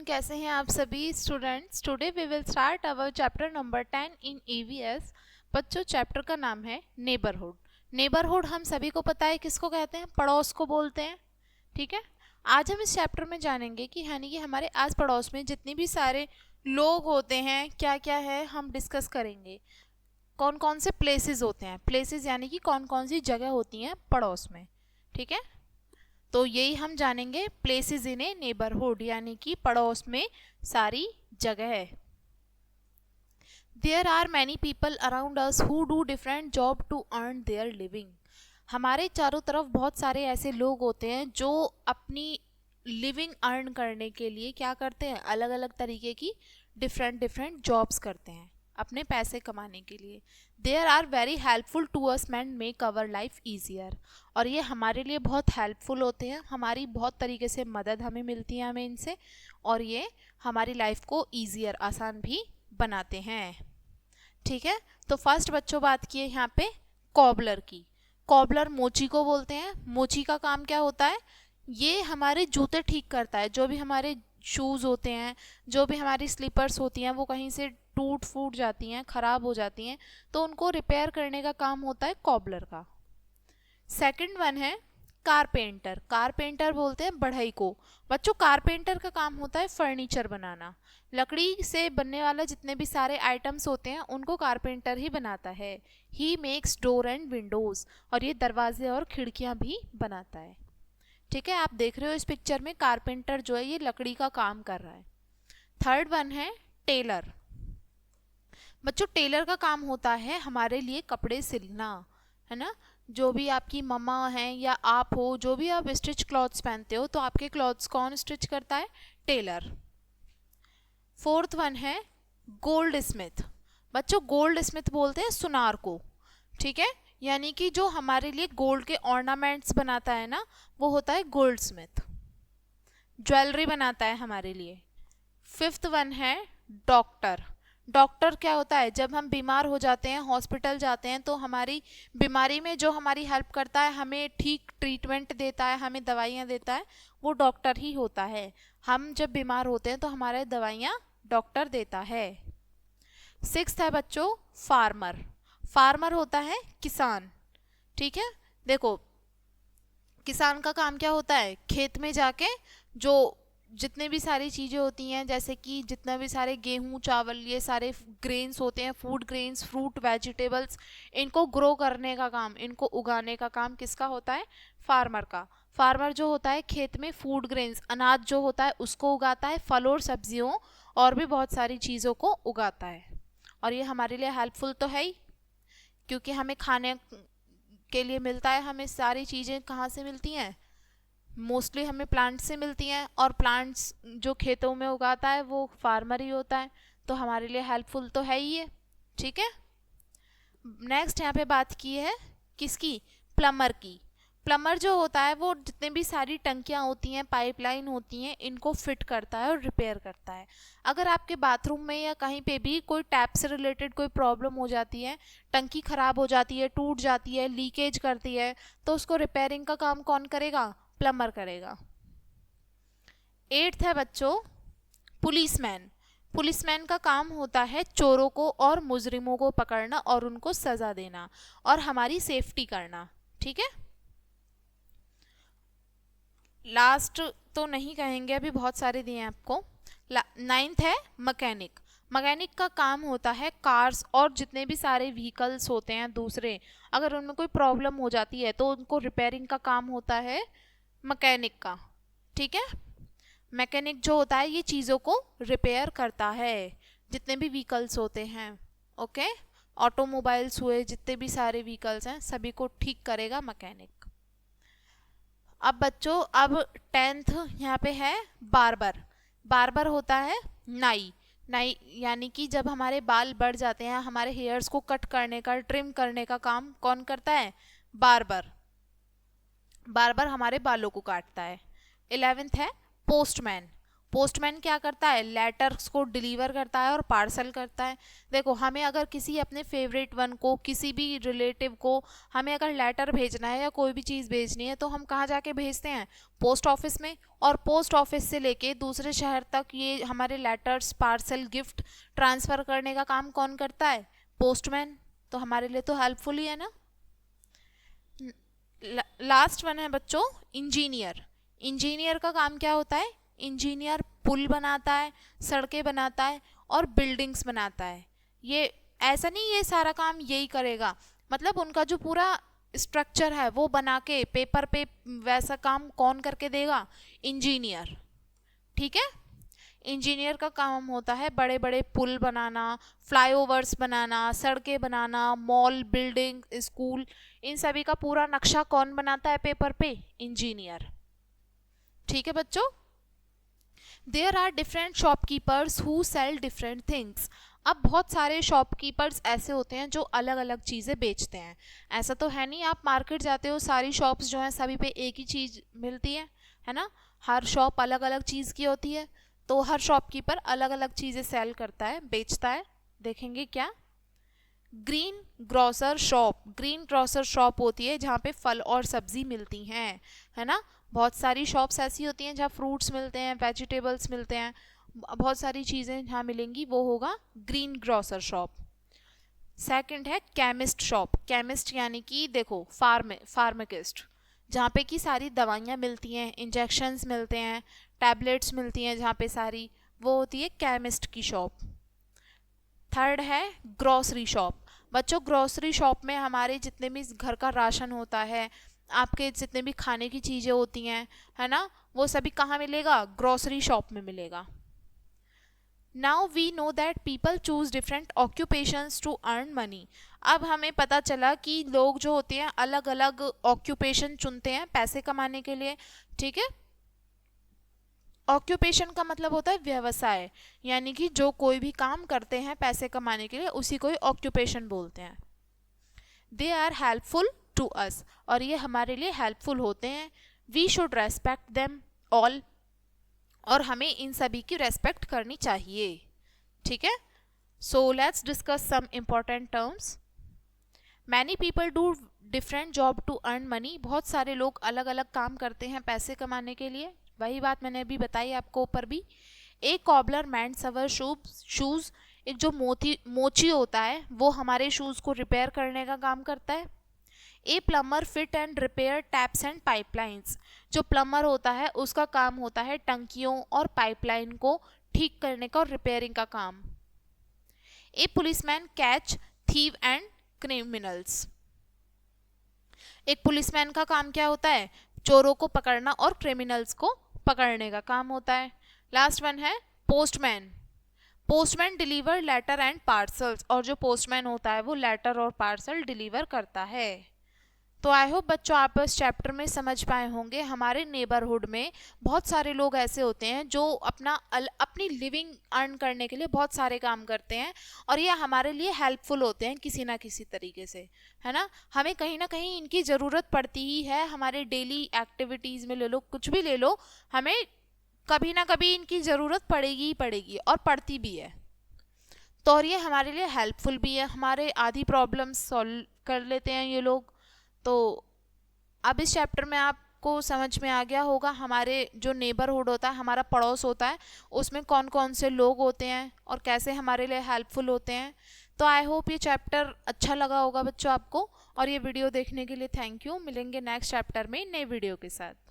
कैसे हैं आप सभी students. Today we will start our chapter number 10 in EVS. बच्चों, चैप्टर का नाम है नेबरहुड। नेबरहुड हम सभी को पता है किसको कहते हैं, पड़ोस को बोलते हैं। ठीक है, आज हम इस चैप्टर में जानेंगे कि यानी कि हमारे आस पड़ोस में जितने भी सारे लोग होते हैं क्या क्या है हम डिस्कस करेंगे। कौन कौन से प्लेसेस होते हैं, प्लेसेस यानी कि कौन कौन सी जगह होती हैं पड़ोस में। ठीक है, तो यही हम जानेंगे, प्लेसेस इन ए नेबरहुड यानी कि पड़ोस में सारी जगह है। There are many people around us who do different job to earn their living. हमारे चारों तरफ बहुत सारे ऐसे लोग होते हैं जो अपनी लिविंग अर्न करने के लिए क्या करते हैं, अलग अलग तरीके की डिफरेंट डिफरेंट जॉब्स करते हैं अपने पैसे कमाने के लिए। There are very helpful to us and make our life easier. और ये हमारे लिए बहुत हेल्पफुल होते हैं, हमारी बहुत तरीके से मदद हमें मिलती है हमें इनसे, और ये हमारी लाइफ को ईजियर आसान भी बनाते हैं। ठीक है, तो फर्स्ट बच्चों बात की है यहाँ पे कॉबलर की। कॉबलर मोची को बोलते हैं। मोची का काम क्या होता है, ये हमारे जूते ठीक करता है। जो भी हमारे शूज़ होते हैं, जो भी हमारी स्लीपर्स होती हैं, वो कहीं से टूट फूट जाती हैं, ख़राब हो जाती हैं, तो उनको रिपेयर करने का काम होता है कॉबलर का। सेकंड वन है कारपेंटर। कारपेंटर बोलते हैं बढ़ई को। बच्चों, कारपेंटर का काम होता है फर्नीचर बनाना। लकड़ी से बनने वाला जितने भी सारे आइटम्स होते हैं उनको कारपेंटर ही बनाता है। He makes door and Windows, और ये दरवाजे और खिड़कियां भी बनाता है। ठीक है, आप देख रहे हो इस पिक्चर में कारपेंटर जो है ये लकड़ी का काम कर रहा है। थर्ड वन है टेलर। बच्चों, टेलर का काम होता है हमारे लिए कपड़े सिलना, है ना। जो भी आपकी मम्मा हैं या आप हो, जो भी आप स्टिच क्लॉथ्स पहनते हो, तो आपके क्लॉथ्स कौन स्टिच करता है, टेलर। फोर्थ वन है गोल्ड स्मिथ। बच्चों, गोल्ड स्मिथ बोलते हैं सुनार को। ठीक है, यानी कि जो हमारे लिए गोल्ड के ऑर्नामेंट्स बनाता है ना, वो होता है गोल्ड स्मिथ। ज्वेलरी बनाता है हमारे लिए। फिफ्थ वन है डॉक्टर। डॉक्टर क्या होता है, जब हम बीमार हो जाते हैं, हॉस्पिटल जाते हैं, तो हमारी बीमारी में जो हमारी हेल्प करता है, हमें ठीक ट्रीटमेंट देता है, हमें दवाइयाँ देता है, वो डॉक्टर ही होता है। हम जब बीमार होते हैं तो हमारे दवाइयाँ डॉक्टर देता है। सिक्स्थ है बच्चों फार्मर। फार्मर होता है किसान। ठीक है, देखो किसान का काम क्या होता है, खेत में जाके जो जितने भी सारी चीज़ें होती हैं, जैसे कि जितने भी सारे गेहूं चावल ये सारे ग्रेन्स होते हैं, फूड ग्रेन्स फ्रूट वेजिटेबल्स, इनको ग्रो करने का काम, इनको उगाने का काम किसका होता है, फार्मर का। फार्मर जो होता है खेत में फूड ग्रेन्स अनाज जो होता है उसको उगाता है, फल और सब्जियों और भी बहुत सारी चीज़ों को उगाता है। और ये हमारे लिए हेल्पफुल तो है ही, क्योंकि हमें खाने के लिए मिलता है। हमें सारी चीज़ें कहाँ से मिलती हैं, मोस्टली हमें प्लांट से मिलती हैं, और प्लांट्स जो खेतों में उगाता है वो फार्मर ही होता है, तो हमारे लिए हेल्पफुल तो है ही है। ठीक है, नेक्स्ट यहाँ पे बात की है किसकी, प्लम्बर की। प्लम्बर जो होता है वो जितने भी सारी टंकियाँ होती हैं, पाइपलाइन होती हैं, इनको फिट करता है और रिपेयर करता है। अगर आपके बाथरूम में या कहीं पे भी कोई टैप से रिलेटेड कोई प्रॉब्लम हो जाती है, टंकी ख़राब हो जाती है, टूट जाती है, लीकेज करती है, तो उसको रिपेयरिंग का काम कौन करेगा, प्लम्बर करेगा। एट्थ है बच्चों पुलिसमैन। पुलिसमैन का काम होता है चोरों को और मुजरिमों को पकड़ना और उनको सजा देना और हमारी सेफ्टी करना। ठीक है, लास्ट तो नहीं कहेंगे, अभी बहुत सारे दिए हैं आपको। नाइन्थ है मैकेनिक। मैकेनिक का काम होता है कार्स और जितने भी सारे व्हीकल्स होते हैं दूसरे, अगर उनमें कोई प्रॉब्लम हो जाती है तो उनको रिपेयरिंग का काम होता है मैकेनिक का। ठीक है, मैकेनिक जो होता है ये चीज़ों को रिपेयर करता है, जितने भी व्हीकल्स होते हैं। ओके, ऑटोमोबाइल्स हुए, जितने भी सारे व्हीकल्स हैं सभी को ठीक करेगा मैकेनिक। अब बच्चों, अब टेंथ यहाँ पे है बार्बर। बार्बर होता है नाई। नाई यानी कि जब हमारे बाल बढ़ जाते हैं, हमारे हेयर्स को कट करने का, ट्रिम करने का काम कौन करता है, बार्बर। बार्बर हमारे बालों को काटता है। 11th है पोस्टमैन। पोस्टमैन क्या करता है, लेटर्स को डिलीवर करता है और पार्सल करता है। देखो हमें अगर किसी अपने फेवरेट वन को, किसी भी रिलेटिव को हमें अगर लेटर भेजना है या कोई भी चीज़ भेजनी है तो हम कहाँ जाके भेजते हैं, पोस्ट ऑफिस में। और पोस्ट ऑफिस से लेके दूसरे शहर तक ये हमारे लेटर्स, पार्सल, गिफ्ट ट्रांसफ़र करने का काम कौन करता है, पोस्टमैन। तो हमारे लिए तो हेल्पफुल ही है ना। लास्ट वन है बच्चों, इंजीनियर। इंजीनियर का काम क्या होता है, इंजीनियर पुल बनाता है, सड़कें बनाता है और बिल्डिंग्स बनाता है। ये ऐसा नहीं ये सारा काम यही करेगा, मतलब उनका जो पूरा स्ट्रक्चर है वो बना के पेपर पे वैसा काम कौन करके देगा, इंजीनियर। ठीक है, इंजीनियर का काम होता है बड़े बड़े पुल बनाना, फ्लाईओवर्स बनाना, सड़कें बनाना, मॉल, बिल्डिंग, स्कूल, इन सभी का पूरा नक्शा कौन बनाता है पेपर पे, इंजीनियर। ठीक है बच्चों। There are different shopkeepers who sell different things. अब बहुत सारे शॉपकीपर्स ऐसे होते हैं जो अलग अलग चीज़ें बेचते हैं। ऐसा तो है नहीं आप मार्केट जाते हो सारी शॉप्स जो हैं सभी पे एक ही चीज़ मिलती है ना। हर शॉप अलग अलग चीज़ की होती है, तो हर शॉपकीपर अलग अलग चीज़ें सेल करता है, बेचता है। देखेंगे क्या, green grocer shop. Green grocer shop होती है जहाँ पे फल और सब्जी मिलती हैं, है ना। बहुत सारी शॉप्स ऐसी होती हैं जहाँ फ्रूट्स मिलते हैं, वेजिटेबल्स मिलते हैं, बहुत सारी चीज़ें जहाँ मिलेंगी, वो होगा ग्रीन ग्रोसर शॉप। सेकंड है केमिस्ट शॉप। केमिस्ट यानी कि देखो फार्माकिस्ट, जहाँ पे कि सारी दवाइयाँ मिलती हैं, इंजेक्शंस मिलते हैं, टैबलेट्स मिलती हैं जहाँ पे सारी, वो होती है केमिस्ट की शॉप। थर्ड है ग्रोसरी शॉप। बच्चों ग्रोसरी शॉप में हमारे जितने भी घर का राशन होता है, आपके जितने भी खाने की चीज़ें होती हैं, है ना, वो सभी कहाँ मिलेगा, ग्रोसरी शॉप में मिलेगा। Now we know that people choose different occupations to earn money. अब हमें पता चला कि लोग जो होते हैं अलग अलग ऑक्यूपेशन चुनते हैं पैसे कमाने के लिए। ठीक है, ऑक्यूपेशन का मतलब होता है व्यवसाय, यानी कि जो कोई भी काम करते हैं पैसे कमाने के लिए उसी को ही ऑक्यूपेशन बोलते हैं। They are helpful to us, और ये हमारे लिए हेल्पफुल होते हैं। We should respect them all, और हमें इन सभी की रेस्पेक्ट करनी चाहिए। ठीक है, so let's discuss some important terms. Many people do different job to earn money. बहुत सारे लोग अलग अलग काम करते हैं पैसे कमाने के लिए, वही बात मैंने अभी बताई आपको ऊपर भी। एक कॉबलर मेंड्स आवर शूज। एक जो मोची होता है वो हमारे शूज़ को रिपेयर करने का काम करता है। A plumber fit and repair taps and pipelines. जो प्लम्बर होता है उसका काम होता है टंकियों और पाइपलाइन को ठीक करने का और रिपेयरिंग का काम। ए policeman catch thief and criminals. एक पुलिसमैन का काम क्या होता है, चोरों को पकड़ना और क्रिमिनल्स को पकड़ने का काम होता है। लास्ट वन है postman. Postman deliver letter and parcels, और जो पोस्टमैन होता है वो लेटर और पार्सल डिलीवर करता है। तो आई होप बच्चों आप इस चैप्टर में समझ पाए होंगे। हमारे नेबरहुड में बहुत सारे लोग ऐसे होते हैं जो अपनी लिविंग अर्न करने के लिए बहुत सारे काम करते हैं, और ये हमारे लिए हेल्पफुल होते हैं किसी ना किसी तरीके से, है ना। हमें कहीं ना कहीं इनकी ज़रूरत पड़ती ही है, हमारे डेली एक्टिविटीज़ में ले लो, कुछ भी ले लो, हमें कभी ना कभी इनकी ज़रूरत पड़ेगी ही पड़ेगी, और पड़ती भी है। तो और ये हमारे लिए हेल्पफुल भी है, हमारे आधी प्रॉब्लम्स सॉल्व कर लेते हैं ये लोग। तो अब इस चैप्टर में आपको समझ में आ गया होगा हमारे जो नेबरहुड होता है, हमारा पड़ोस होता है, उसमें कौन कौन से लोग होते हैं और कैसे हमारे लिए हेल्पफुल होते हैं। तो आई होप ये चैप्टर अच्छा लगा होगा बच्चों आपको, और ये वीडियो देखने के लिए थैंक यू। मिलेंगे नेक्स्ट चैप्टर में नए वीडियो के साथ।